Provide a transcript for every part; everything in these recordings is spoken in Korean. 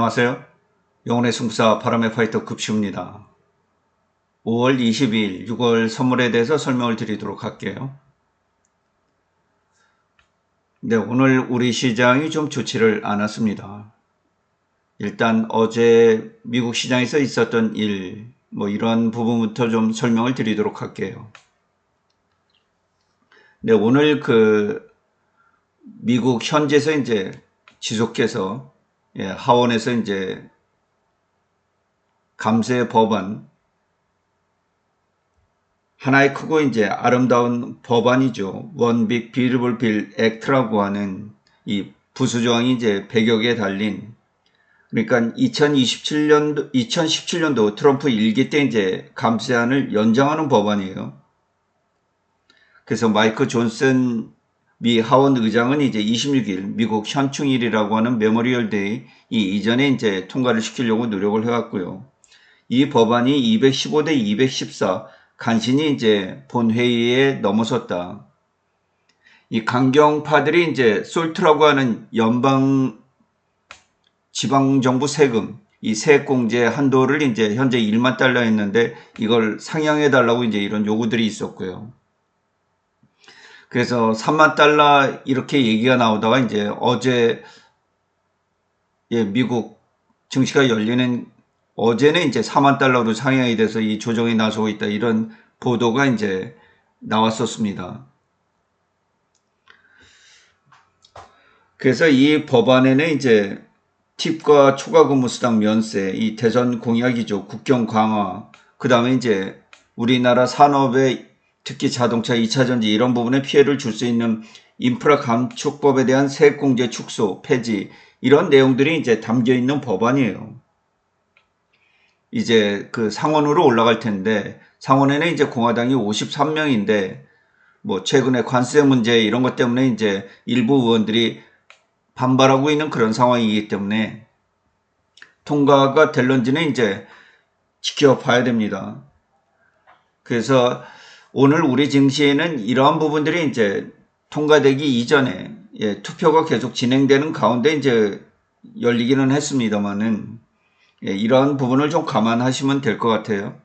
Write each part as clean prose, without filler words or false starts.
안녕하세요. 영혼의 승부사 바람의 파이터 급시입니다. 5월 22일 6월 선물에 대해서 설명을 드리도록 할게요. 네, 오늘 우리 시장이 좀 좋지를 않았습니다. 일단 어제 미국 시장에서 있었던 일, 이런 부분부터 좀 설명을 드리도록 할게요. 네, 오늘 미국 현지에서 이제 지속해서 하원에서 이제 감세 법안, 하나의 크고 이제 아름다운 법안이죠. One Big Beautiful Bill Act라고 하는 이 부수조항이 이제 100여 개 달린, 그러니까 2017년도 트럼프 일기 때 이제 감세안을 연장하는 법안이에요. 그래서 마이크 존슨 미 하원 의장은 이제 26일 미국 현충일이라고 하는 메모리얼 데이 이전에 이제 통과를 시키려고 노력을 해왔고요. 이 법안이 215대 214 간신히 이제 본회의에 넘어섰다. 이 강경파들이 이제 솔트라고 하는 연방 지방정부 세금, 이 세액공제 한도를 이제 현재 1만 달러 했는데 이걸 상향해 달라고 이제 이런 요구들이 있었고요. 그래서 3만 달러 이렇게 얘기가 나오다가 이제 어제 미국 증시가 열리는 어제는 이제 4만 달러로 상향이 돼서 이 조정이 나서고 있다, 이런 보도가 이제 나왔었습니다. 그래서 이 법안에는 이제 팁과 초과 근무 수당 면세, 이 대선 공약이죠. 국경 강화, 그 다음에 이제 우리나라 산업에 특히 자동차, 2차전지 이런 부분에 피해를 줄 수 있는 인프라 감축법에 대한 세액공제 축소, 폐지, 이런 내용들이 이제 담겨 있는 법안이에요. 이제 상원으로 올라갈 텐데, 상원에는 이제 공화당이 53명인데, 최근에 관세 문제 이런 것 때문에 이제 일부 의원들이 반발하고 있는 그런 상황이기 때문에 통과가 될런지는 이제 지켜봐야 됩니다. 그래서 오늘 우리 증시에는 이러한 부분들이 이제 통과되기 이전에 투표가 계속 진행되는 가운데 이제 열리기는 했습니다만은 이러한 부분을 좀 감안하시면 될 것 같아요.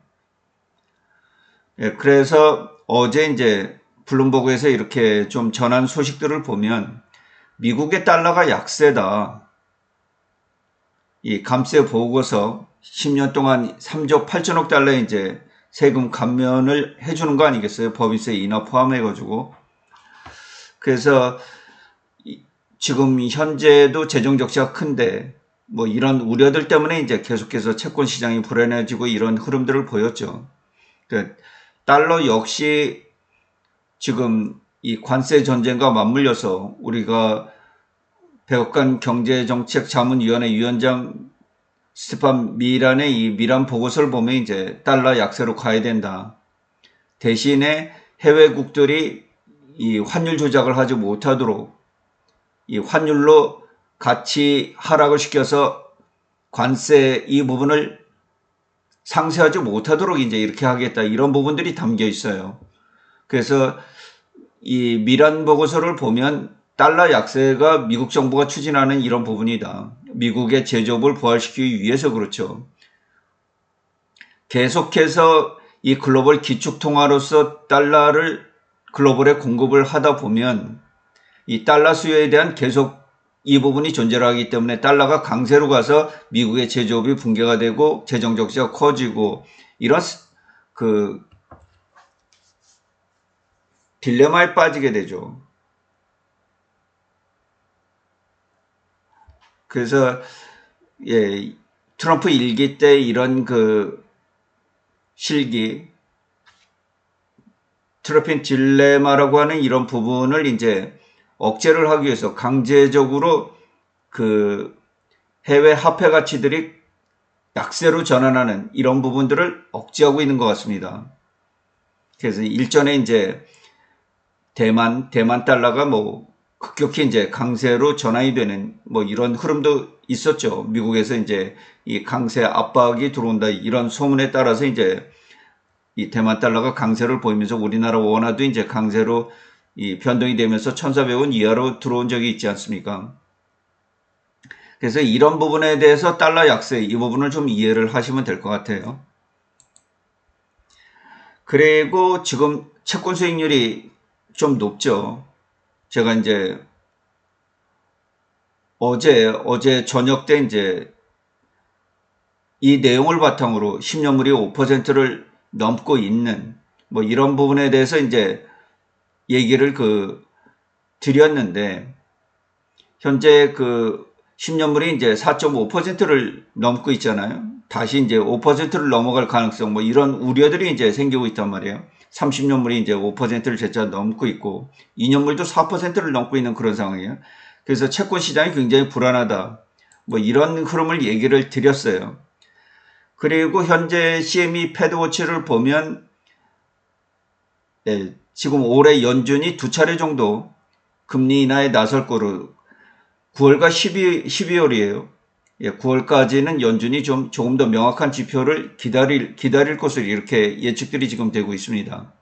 그래서 어제 이제 블룸버그에서 이렇게 좀 전한 소식들을 보면 미국의 달러가 약세다. 이 감세 보고서 10년 동안 3조 8천억 달러 이제 세금 감면을 해주는 거 아니겠어요? 법인세 인하 포함해가지고. 그래서 지금 현재도 재정 적자가 큰데 이런 우려들 때문에 이제 계속해서 채권 시장이 불안해지고 이런 흐름들을 보였죠. 달러 역시 지금 이 관세 전쟁과 맞물려서 우리가 백악관 경제정책자문위원회 위원장 스테판 미란의 이 미란 보고서를 보면 이제 달러 약세로 가야 된다. 대신에 해외국들이 이 환율 조작을 하지 못하도록 이 환율로 같이 하락을 시켜서 관세 이 부분을 상쇄하지 못하도록 이제 이렇게 하겠다, 이런 부분들이 담겨 있어요. 그래서 이 미란 보고서를 보면 달러 약세가 미국 정부가 추진하는 이런 부분이다. 미국의 제조업을 부활시키기 위해서 그렇죠. 계속해서 이 글로벌 기축통화로서 달러를 글로벌에 공급을 하다 보면 이 달러 수요에 대한 계속 이 부분이 존재를 하기 때문에 달러가 강세로 가서 미국의 제조업이 붕괴가 되고 재정 적자가 커지고 이런 딜레마에 빠지게 되죠. 그래서 트럼프 일기 때 이런 실기, 트럼프 딜레마라고 하는 이런 부분을 이제 억제를 하기 위해서 강제적으로 해외 화폐 가치들이 약세로 전환하는 이런 부분들을 억제하고 있는 것 같습니다. 그래서 일전에 이제 대만 달러가 급격히 이제 강세로 전환이 되는 이런 흐름도 있었죠. 미국에서 이제 이 강세 압박이 들어온다, 이런 소문에 따라서 이제 이 대만 달러가 강세를 보이면서 우리나라 원화도 이제 강세로 이 변동이 되면서 1,400원 이하로 들어온 적이 있지 않습니까? 그래서 이런 부분에 대해서 달러 약세 이 부분을 좀 이해를 하시면 될 것 같아요. 그리고 지금 채권 수익률이 좀 높죠. 제가 이제 어제 저녁 때 이제 이 내용을 바탕으로 10년물이 5%를 넘고 있는 뭐 이런 부분에 대해서 이제 얘기를 드렸는데, 현재 10년물이 이제 4.5%를 넘고 있잖아요. 다시 이제 5%를 넘어갈 가능성 뭐 이런 우려들이 이제 생기고 있단 말이에요. 30년물이 이제 5%를 재차 넘고 있고 2년물도 4%를 넘고 있는 그런 상황이에요. 그래서 채권 시장이 굉장히 불안하다. 뭐 이런 흐름을 얘기를 드렸어요. 그리고 현재 CME 패드워치를 보면 지금 올해 연준이 두 차례 정도 금리 인하에 나설 거로 9월과 12월이에요. 9월까지는 연준이 조금 더 명확한 지표를 기다릴 것으로 이렇게 예측들이 지금 되고 있습니다.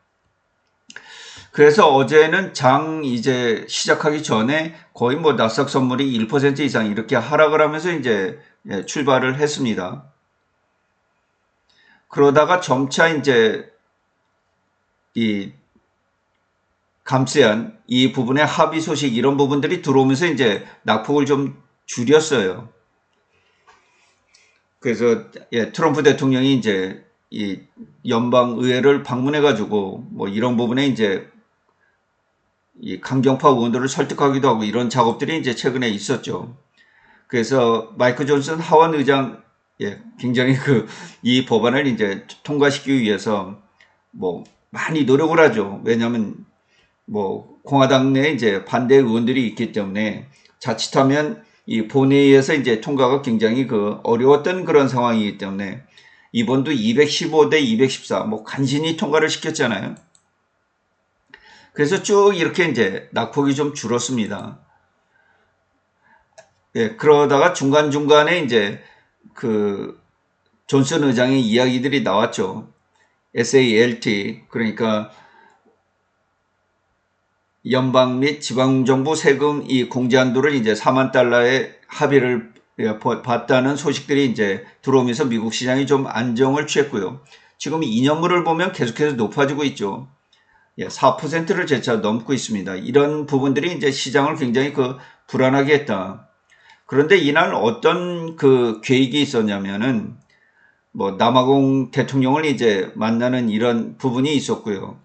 그래서 어제는 장 이제 시작하기 전에 거의 뭐 나스닥 선물이 1% 이상 이렇게 하락을 하면서 이제 출발을 했습니다. 그러다가 점차 이제 이 감세한 이 부분의 합의 소식 이런 부분들이 들어오면서 이제 낙폭을 좀 줄였어요. 그래서 트럼프 대통령이 이제 이 연방 의회를 방문해 가지고 뭐 이런 부분에 이제 이 강경파 의원들을 설득하기도 하고 이런 작업들이 이제 최근에 있었죠. 그래서 마이크 존슨 하원 의장 굉장히 이 법안을 이제 통과시키기 위해서 뭐 많이 노력을 하죠. 왜냐하면 뭐 공화당 내 이제 반대 의원들이 있기 때문에 자칫하면 이 본회의에서 이제 통과가 굉장히 어려웠던 그런 상황이기 때문에 이번도 215대 214 뭐 간신히 통과를 시켰잖아요. 그래서 쭉 이렇게 이제 낙폭이 좀 줄었습니다. 그러다가 중간중간에 이제 존슨 의장의 이야기들이 나왔죠. SALT 그러니까 연방 및 지방정부 세금 이 공제 한도를 이제 4만 달러의 합의를 봤다는 소식들이 이제 들어오면서 미국 시장이 좀 안정을 취했고요. 지금 2년물을 보면 계속해서 높아지고 있죠. 4%를 재차 넘고 있습니다. 이런 부분들이 이제 시장을 굉장히 불안하게 했다. 그런데 이날 어떤 계획이 있었냐면은 뭐 남아공 대통령을 이제 만나는 이런 부분이 있었고요.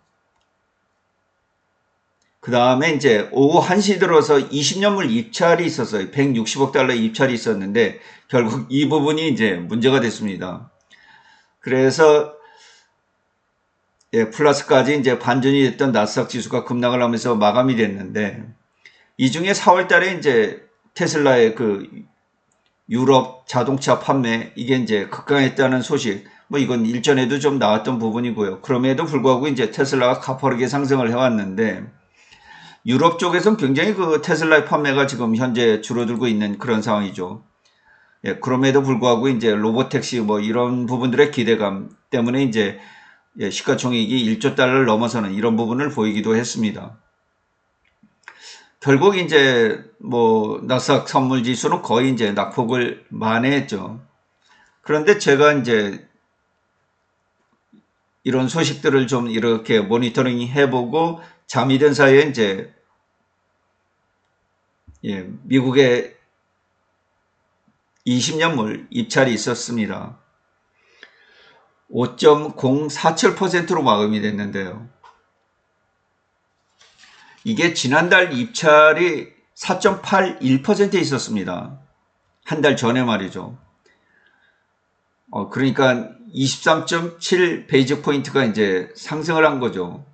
그 다음에 이제 오후 1시 들어서 20년물 입찰이 있었어요. 160억 달러 입찰이 있었는데 결국 이 부분이 이제 문제가 됐습니다. 그래서 플러스까지 이제 반전이 됐던 나스닥 지수가 급락을 하면서 마감이 됐는데, 이 중에 4월 달에 이제 테슬라의 유럽 자동차 판매 이게 이제 급강했다는 소식, 뭐 이건 일전에도 좀 나왔던 부분이고요. 그럼에도 불구하고 이제 테슬라가 가파르게 상승을 해왔는데, 유럽 쪽에서는 굉장히 테슬라의 판매가 지금 현재 줄어들고 있는 그런 상황이죠. 그럼에도 불구하고 이제 로보택시 뭐 이런 부분들의 기대감 때문에 이제 시가총액이 1조 달러를 넘어서는 이런 부분을 보이기도 했습니다. 결국 이제 뭐 나스닥 선물 지수는 거의 이제 낙폭을 만회했죠. 그런데 제가 이제 이런 소식들을 좀 이렇게 모니터링 해보고 잠이 든 사이에 이제 미국의 20년물 입찰이 있었습니다. 5.047%로 마감이 됐는데요. 이게 지난달 입찰이 4.81%에 있었습니다. 한 달 전에 말이죠. 그러니까 23.7 베이직 포인트가 이제 상승을 한 거죠.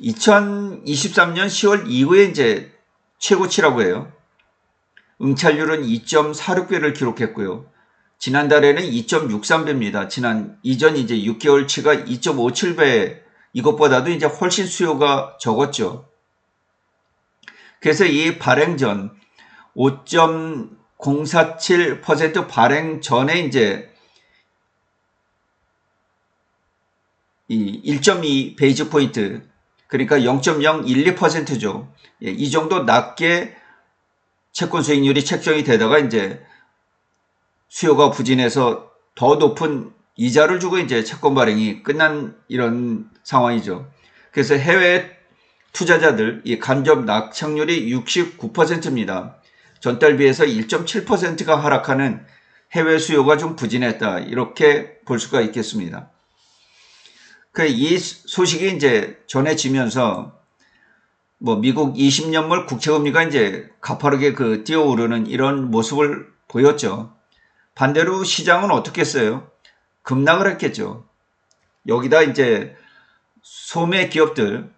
2023년 10월 이후에 이제 최고치라고 해요. 응찰률은 2.46배를 기록했고요. 지난달에는 2.63배입니다. 이전 이제 6개월치가 2.57배, 이것보다도 이제 훨씬 수요가 적었죠. 그래서 이 발행 전 5.047% 발행 전에 이제 이 1.2 베이직 포인트 그러니까 0.012%죠. 예, 이 정도 낮게 채권 수익률이 책정이 되다가 이제 수요가 부진해서 더 높은 이자를 주고 이제 채권 발행이 끝난 이런 상황이죠. 그래서 해외 투자자들 이 간접 낙찰률이 69%입니다. 전달 비해서 1.7%가 하락하는 해외 수요가 좀 부진했다. 이렇게 볼 수가 있겠습니다. 이 소식이 이제 전해지면서 뭐 미국 20년물 국채금리가 이제 가파르게 뛰어오르는 이런 모습을 보였죠. 반대로 시장은 어떻게 했어요? 급락을 했겠죠. 여기다 이제 소매 기업들,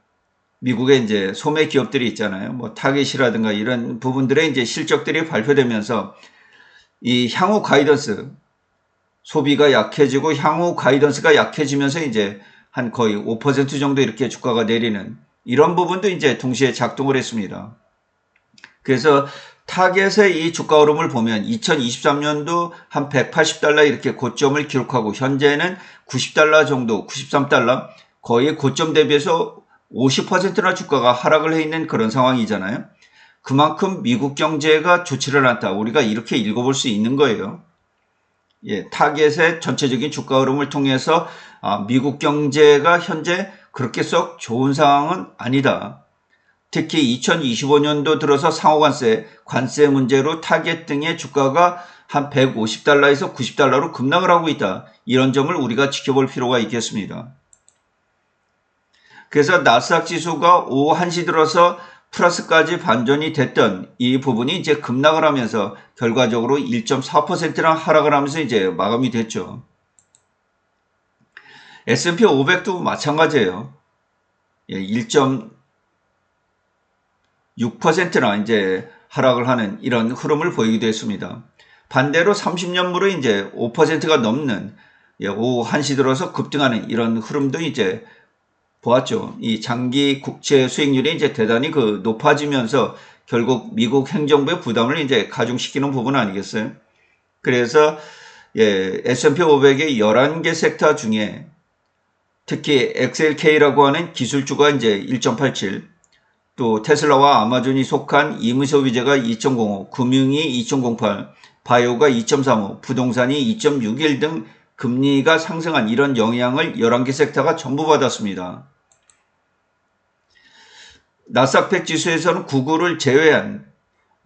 미국의 이제 소매 기업들이 있잖아요. 뭐 타겟이라든가 이런 부분들의 이제 실적들이 발표되면서 이 향후 가이던스, 소비가 약해지고 향후 가이던스가 약해지면서 이제 한 거의 5% 정도 이렇게 주가가 내리는 이런 부분도 이제 동시에 작동을 했습니다. 그래서 타겟의 이 주가 흐름을 보면 2023년도 한 180달러 이렇게 고점을 기록하고 현재는 90달러 정도, 93달러 거의 고점 대비해서 50%나 주가가 하락을 해 있는 그런 상황이잖아요. 그만큼 미국 경제가 좋지를 않다. 우리가 이렇게 읽어볼 수 있는 거예요. 예, 타겟의 전체적인 주가 흐름을 통해서 미국 경제가 현재 그렇게 썩 좋은 상황은 아니다. 특히 2025년도 들어서 상호관세, 관세 문제로 타겟 등의 주가가 한 150달러에서 90달러로 급락을 하고 있다. 이런 점을 우리가 지켜볼 필요가 있겠습니다. 그래서 나스닥 지수가 오후 1시 들어서 플러스까지 반전이 됐던 이 부분이 이제 급락을 하면서 결과적으로 1.4%나 하락을 하면서 이제 마감이 됐죠. S&P 500도 마찬가지예요. 1.6%나 이제 하락을 하는 이런 흐름을 보이기도 했습니다. 반대로 30년물은 이제 5%가 넘는 오후 1시 들어서 급등하는 이런 흐름도 이제 보았죠. 이 장기 국채 수익률이 이제 대단히 높아지면서 결국 미국 행정부의 부담을 이제 가중시키는 부분 아니겠어요? 그래서 S&P 500의 11개 섹터 중에 특히 XLK라고 하는 기술주가 이제 1.87, 또 테슬라와 아마존이 속한 이무소비재가 2.05, 금융이 2.08, 바이오가 2.35, 부동산이 2.61 등 금리가 상승한 이런 영향을 11개 섹터가 전부 받았습니다. 나스닥 100 지수에서는 구글을 제외한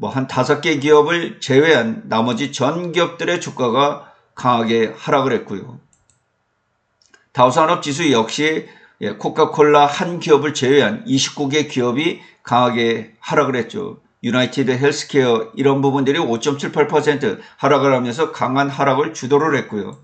한 5개 기업을 제외한 나머지 전 기업들의 주가가 강하게 하락을 했고요. 다우산업지수 역시 코카콜라 한 기업을 제외한 29개 기업이 강하게 하락을 했죠. 유나이티드 헬스케어 이런 부분들이 5.78% 하락을 하면서 강한 하락을 주도를 했고요.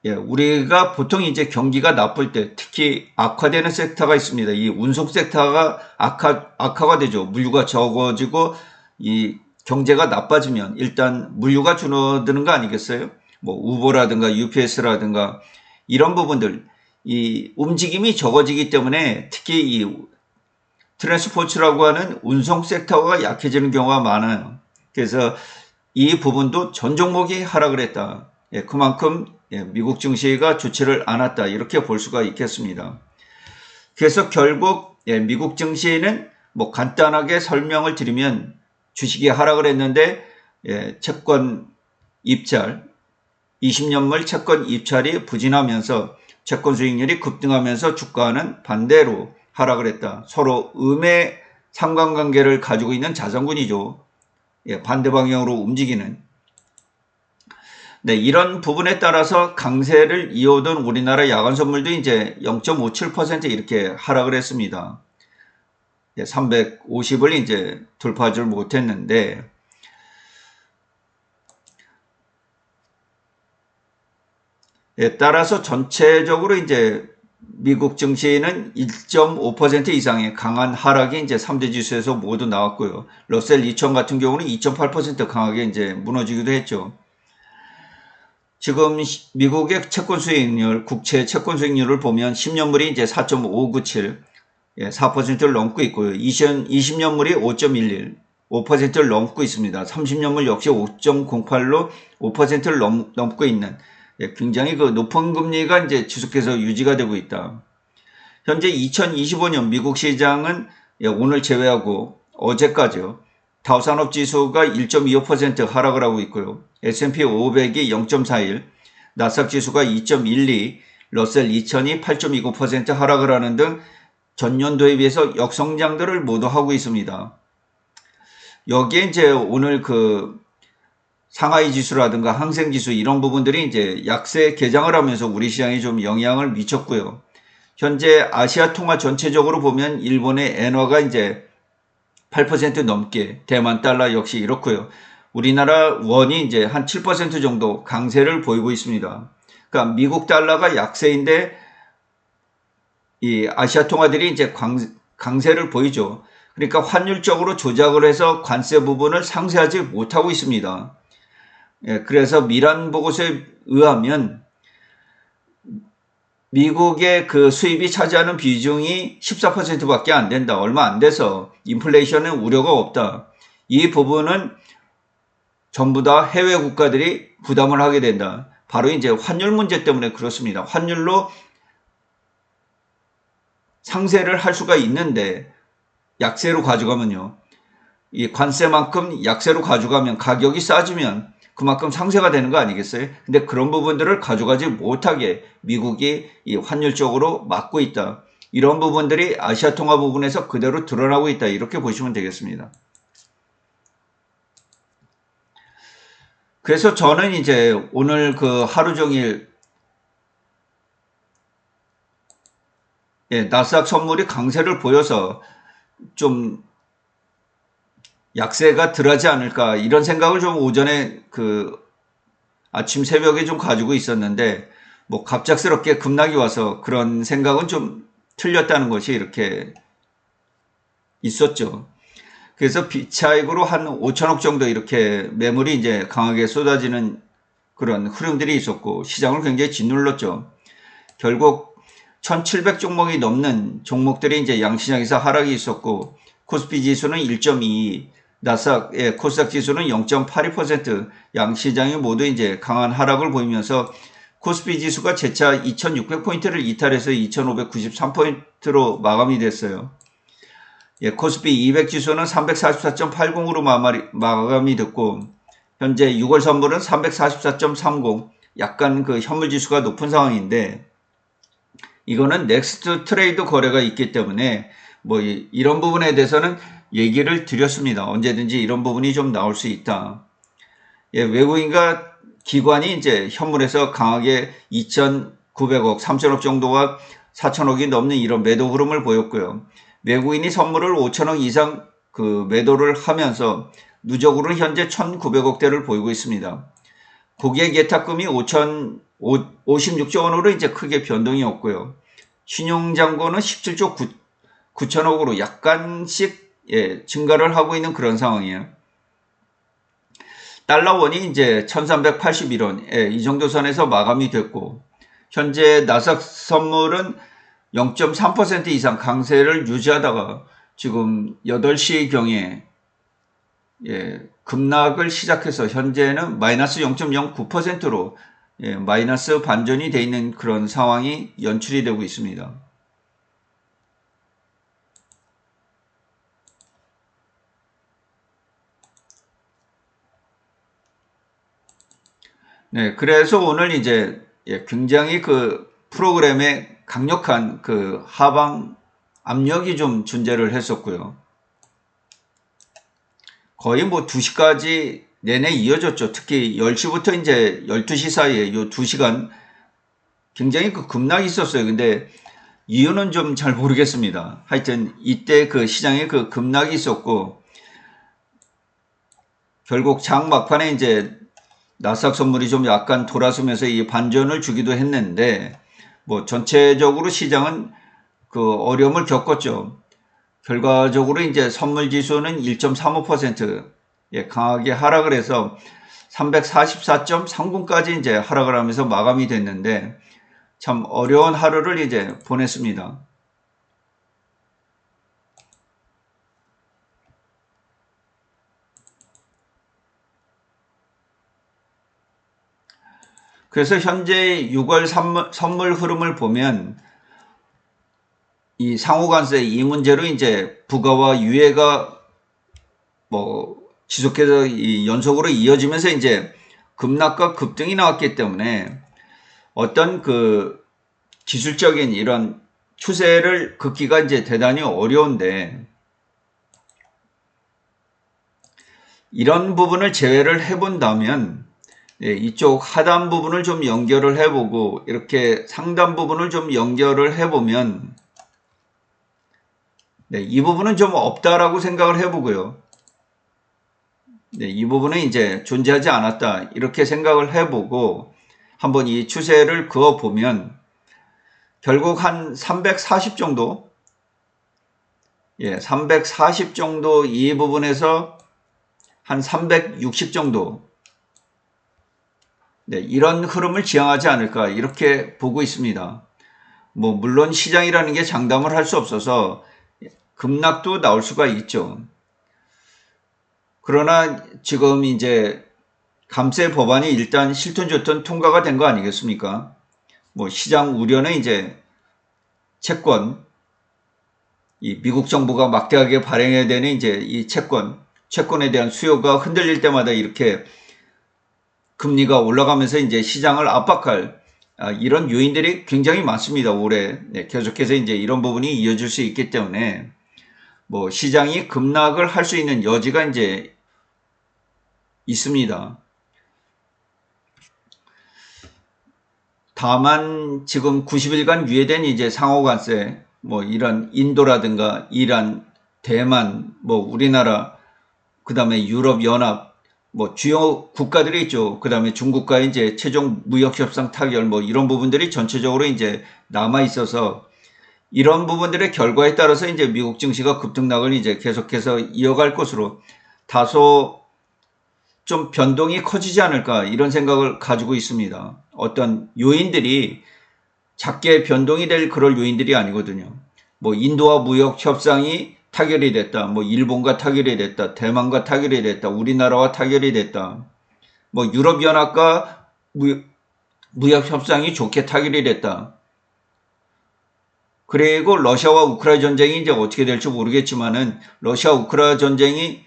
우리가 보통 이제 경기가 나쁠 때 특히 악화되는 섹터가 있습니다. 이 운송 섹터가 악화가 되죠. 물류가 적어지고 이 경제가 나빠지면 일단 물류가 줄어드는 거 아니겠어요? 뭐 우버라든가 UPS라든가 이런 부분들 이 움직임이 적어지기 때문에 특히 이 트랜스포츠라고 하는 운송 섹터가 약해지는 경우가 많아요. 그래서 이 부분도 전 종목이 하락을 했다. 그만큼 미국 증시가 좋지를 않았다. 이렇게 볼 수가 있겠습니다. 그래서 결국 미국 증시는 간단하게 설명을 드리면 주식이 하락을 했는데 채권 입찰 20년물 채권 입찰이 부진하면서 채권 수익률이 급등하면서 주가는 반대로 하락을 했다. 서로 음의 상관관계를 가지고 있는 자산군이죠. 반대 방향으로 움직이는. 이런 부분에 따라서 강세를 이어오던 우리나라 야간 선물도 이제 0.57% 이렇게 하락을 했습니다. 350을 이제 돌파하지 못했는데, 따라서 전체적으로 이제 미국 증시는 1.5% 이상의 강한 하락이 이제 3대 지수에서 모두 나왔고요. 러셀 2000 같은 경우는 2.8% 강하게 이제 무너지기도 했죠. 지금 미국의 채권 수익률, 국채 채권 수익률을 보면 10년물이 이제 4.597, 4%를 넘고 있고요. 20년물이 5.11, 5%를 넘고 있습니다. 30년물 역시 5.08로 5%를 넘고 있는 굉장히 높은 금리가 이제 지속해서 유지가 되고 있다. 현재 2025년 미국 시장은 오늘 제외하고 어제까지요. 다우산업지수가 1.25% 하락을 하고 있고요. S&P 500이 0.41, 나스닥 지수가 2.12, 러셀 2000이 8.29% 하락을 하는 등 전년도에 비해서 역성장들을 모두 하고 있습니다. 여기에 이제 오늘 그 상하이 지수라든가 항생 지수 이런 부분들이 이제 약세 개장을 하면서 우리 시장에 좀 영향을 미쳤고요. 현재 아시아 통화 전체적으로 보면 일본의 엔화가 이제 8% 넘게, 대만 달러 역시 이렇고요. 우리나라 원이 이제 한 7% 정도 강세를 보이고 있습니다. 그러니까 미국 달러가 약세인데 이 아시아 통화들이 이제 강세를 보이죠. 그러니까 환율적으로 조작을 해서 관세 부분을 상쇄하지 못하고 있습니다. 그래서 미란 보고서에 의하면 미국의 그 수입이 차지하는 비중이 14%밖에 안 된다. 얼마 안 돼서 인플레이션에 우려가 없다. 이 부분은 전부 다 해외 국가들이 부담을 하게 된다. 바로 이제 환율 문제 때문에 그렇습니다. 환율로 상세를 할 수가 있는데 약세로 가져가면요. 이 관세만큼 약세로 가져가면 가격이 싸지면 그만큼 상세가 되는 거 아니겠어요? 근데 그런 부분들을 가져가지 못하게 미국이 이 환율적으로 막고 있다. 이런 부분들이 아시아 통화 부분에서 그대로 드러나고 있다. 이렇게 보시면 되겠습니다. 그래서 저는 이제 오늘 그 하루 종일 나스닥 선물이 강세를 보여서 좀 약세가 덜하지 않을까 이런 생각을 좀 오전에 그 아침 새벽에 좀 가지고 있었는데 뭐 갑작스럽게 급락이 와서 그런 생각은 좀 틀렸다는 것이 이렇게 있었죠. 그래서 비차익으로 한 5천억 정도 이렇게 매물이 이제 강하게 쏟아지는 그런 흐름들이 있었고 시장을 굉장히 짓눌렀죠. 결국 1700 종목이 넘는 종목들이 이제 양시장에서 하락이 있었고 코스피 지수는 1.22, 나스닥, 코스닥 지수는 0.82%, 양시장이 모두 이제 강한 하락을 보이면서 코스피 지수가 재차 2600포인트를 이탈해서 2593포인트로 마감이 됐어요. 코스피 200 지수는 344.80으로 마감이 됐고, 현재 6월 선물은 344.30, 약간 그 현물 지수가 높은 상황인데, 이거는 넥스트 트레이드 거래가 있기 때문에 뭐 이런 부분에 대해서는 얘기를 드렸습니다. 언제든지 이런 부분이 좀 나올 수 있다. 외국인과 기관이 이제 현물에서 강하게 2,900억, 3,000억 정도와 4,000억이 넘는 이런 매도 흐름을 보였고요. 외국인이 선물을 5,000억 이상 그 매도를 하면서 누적으로 현재 1,900억대를 보이고 있습니다. 고객 예탁금이 56조 원으로 이제 크게 변동이 없고요. 신용잔고는 17조 9천억으로 약간씩 증가를 하고 있는 그런 상황이에요. 달러원이 이제 1381원 이 정도 선에서 마감이 됐고 현재 나스닥 선물은 0.3% 이상 강세를 유지하다가 지금 8시경에 급락을 시작해서 현재는 마이너스 0.09%로 마이너스 반전이 되어 있는 그런 상황이 연출이 되고 있습니다. 네, 그래서 오늘 이제 굉장히 그 프로그램에 강력한 그 하방 압력이 좀 존재를 했었고요. 거의 뭐 2시까지 내내 이어졌죠. 특히 10시부터 이제 12시 사이에 이 2시간 굉장히 그 급락이 있었어요. 근데 이유는 좀 잘 모르겠습니다. 하여튼 이때 그 시장에 그 급락이 있었고 결국 장 막판에 이제 나스닥 선물이 좀 약간 돌아서면서 이 반전을 주기도 했는데 뭐 전체적으로 시장은 그 어려움을 겪었죠. 결과적으로 이제 선물 지수는 1.35% 강하게 하락을 해서 344.30까지 이제 하락을 하면서 마감이 됐는데 참 어려운 하루를 이제 보냈습니다. 그래서 현재 6월 선물 흐름을 보면 이 상호관세 이 문제로 이제 부가와 유예가 뭐 지속해서 이 연속으로 이어지면서 이제 급락과 급등이 나왔기 때문에 어떤 그 기술적인 이런 추세를 긋기가 이제 대단히 어려운데, 이런 부분을 제외를 해본다면 이쪽 하단 부분을 좀 연결을 해보고 이렇게 상단 부분을 좀 연결을 해보면 이 부분은 좀 없다라고 생각을 해보고요. 이 부분은 이제 존재하지 않았다 이렇게 생각을 해보고 한번 이 추세를 그어보면 결국 한 340 정도, 340 정도 이 부분에서 한 360 정도, 이런 흐름을 지향하지 않을까 이렇게 보고 있습니다. 뭐 물론 시장이라는 게 장담을 할 수 없어서 급락도 나올 수가 있죠. 그러나 지금 이제 감세 법안이 일단 싫든 좋든 통과가 된 거 아니겠습니까? 뭐 시장 우려는 이제 채권, 이 미국 정부가 막대하게 발행해야 되는 이제 이 채권에 대한 수요가 흔들릴 때마다 이렇게 금리가 올라가면서 이제 시장을 압박할 이런 요인들이 굉장히 많습니다. 올해 계속해서 이제 이런 부분이 이어질 수 있기 때문에 뭐 시장이 급락을 할 수 있는 여지가 이제 있습니다. 다만 지금 90일간 유예된 이제 상호관세, 뭐 이런 인도라든가 이란, 대만, 뭐 우리나라, 그 다음에 유럽연합, 뭐 주요 국가들이 있죠. 그 다음에 중국과의 이제 최종 무역협상 타결, 뭐 이런 부분들이 전체적으로 이제 남아 있어서 이런 부분들의 결과에 따라서 이제 미국 증시가 급등락을 이제 계속해서 이어갈 것으로 다소 좀 변동이 커지지 않을까 이런 생각을 가지고 있습니다. 어떤 요인들이 작게 변동이 될 그럴 요인들이 아니거든요. 뭐 인도와 무역 협상이 타결이 됐다. 뭐 일본과 타결이 됐다. 대만과 타결이 됐다. 우리나라와 타결이 됐다. 뭐 유럽연합과 무역 협상이 좋게 타결이 됐다. 그리고 러시아와 우크라이나 전쟁이 이제 어떻게 될지 모르겠지만은 러시아 우크라이나 전쟁이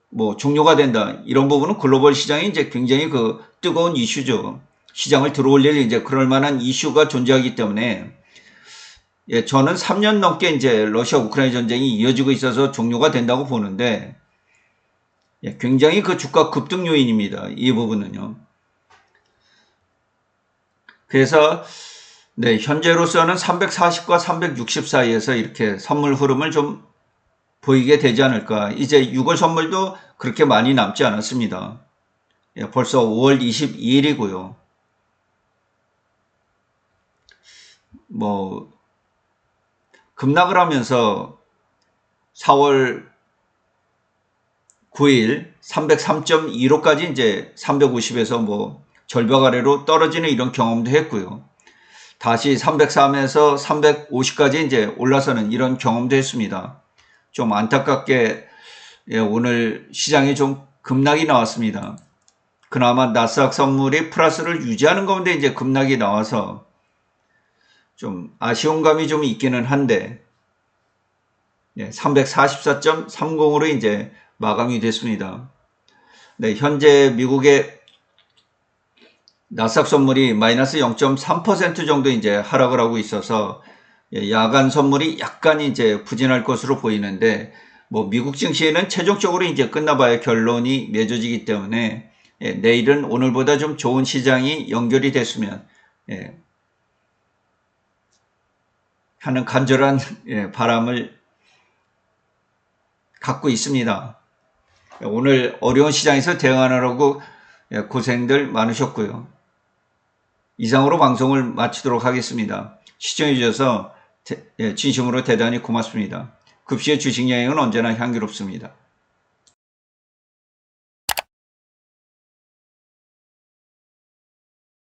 뭐 종료가 된다. 이런 부분은 글로벌 시장이 이제 굉장히 그 뜨거운 이슈죠. 시장을 들어올릴 이제 그럴 만한 이슈가 존재하기 때문에 저는 3년 넘게 이제 러시아 우크라이나 전쟁이 이어지고 있어서 종료가 된다고 보는데 굉장히 그 주가 급등 요인입니다. 이 부분은요. 그래서 현재로서는 340과 360 사이에서 이렇게 선물 흐름을 좀 보이게 되지 않을까. 이제 6월 선물도 그렇게 많이 남지 않았습니다. 벌써 5월 22일이고요. 뭐 급락을 하면서 4월 9일 303.25까지 이제 350에서 뭐 절벽 아래로 떨어지는 이런 경험도 했고요. 다시 303에서 350까지 이제 올라서는 이런 경험도 했습니다. 좀 안타깝게 오늘 시장에 좀 급락이 나왔습니다. 그나마 나스닥 선물이 플러스를 유지하는 가운데 이제 급락이 나와서 좀 아쉬운 감이 좀 있기는 한데 344.30으로 이제 마감이 됐습니다. 현재 미국의 나스닥 선물이 마이너스 0.3% 정도 이제 하락을 하고 있어서 야간 선물이 약간 이제 부진할 것으로 보이는데 뭐 미국 증시에는 최종적으로 이제 끝나봐야 결론이 맺어지기 때문에 내일은 오늘보다 좀 좋은 시장이 연결이 됐으면 하는 간절한 바람을 갖고 있습니다. 오늘 어려운 시장에서 대응하느라고 고생들 많으셨고요. 이상으로 방송을 마치도록 하겠습니다. 시청해 주셔서 진심으로 대단히 고맙습니다. 급시의 주식 여행은 언제나 향기롭습니다.